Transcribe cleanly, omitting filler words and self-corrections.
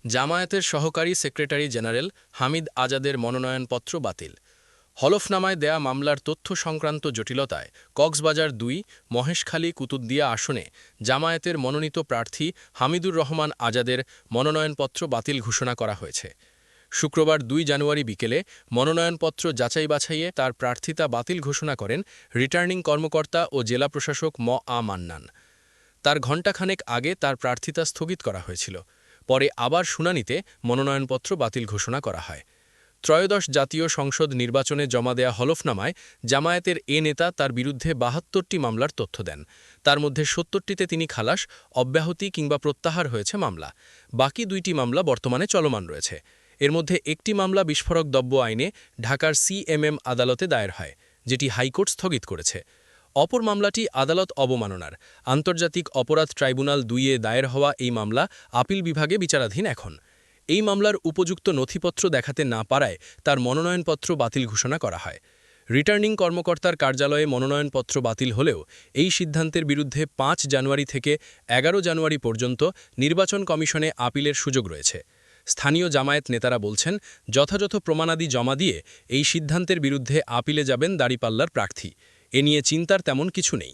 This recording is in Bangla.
জামায়াতের সহকারী সেক্রেটারি জেনারেল হামিদ আজাদের মনোনয়নপত্র বাতিল। হলফনামায় দেয়া মামলার তথ্য সংক্রান্ত জটিলতায় কক্সবাজার-২ মহেশখালী কুতুবদিয়া আসনে জামায়াতের মনোনীত প্রার্থী হামিদুর রহমান আজাদের মনোনয়নপত্র বাতিল ঘোষণা করা হয়েছে। শুক্রবার ২ জানুয়ারি বিকেলে মনোনয়নপত্র যাচাই-বাছাইয়ে তার প্রার্থিতা বাতিল ঘোষণা করেন রিটার্নিং কর্মকর্তা ও জেলা প্রশাসক মান্নান। তার ঘণ্টাখানেক আগে তার প্রার্থিতা স্থগিত করা হয়েছিল। পরে আবার শুনানিতে মনোনয়নপত্র বাতিল ঘোষণা করা হয়। ত্রয়োদশ জাতীয় সংসদ নির্বাচনে জমা দেয়া হলফনামায় জামায়াতের এ নেতা তার বিরুদ্ধে ৭২টি মামলার তথ্য দেন। তার মধ্যে ৭০টিতে তিনি খালাস, অব্যাহতি কিংবা প্রত্যাহার হয়েছে মামলা। বাকি ২টি মামলা বর্তমানে চলমান রয়েছে। এর মধ্যে একটি মামলা বিস্ফোরক দ্রব্য আইনে ঢাকার সিএমএম আদালতে দায়ের হয়, যেটি হাইকোর্ট স্থগিত করেছে। অপর মামলাটি আদালত অবমাননার। আন্তর্জাতিক অপরাধ ট্রাইব্যুনাল ২-এ দায়ের হওয়া এই মামলা আপিল বিভাগে বিচারাধীন এখন। এই মামলার উপযুক্ত নথিপত্র দেখাতে না পারায় তার মনোনয়নপত্র বাতিল ঘোষণা করা হয়। রিটার্নিং কর্মকর্তার কার্যালয়ে মনোনয়নপত্র বাতিল হলেও এই সিদ্ধান্তের বিরুদ্ধে ৫ জানুয়ারি থেকে ১১ জানুয়ারি পর্যন্ত নির্বাচন কমিশনে আপিলের সুযোগ রয়েছে। স্থানীয় জামায়াত নেতারা বলছেন, যথাযথ প্রমাণাদি জমা দিয়ে এই সিদ্ধান্তের বিরুদ্ধে আপিলে যাবেন দাঁড়িপাল্লার প্রার্থী। এ নিয়ে চিন্তার তেমন কিছু নেই।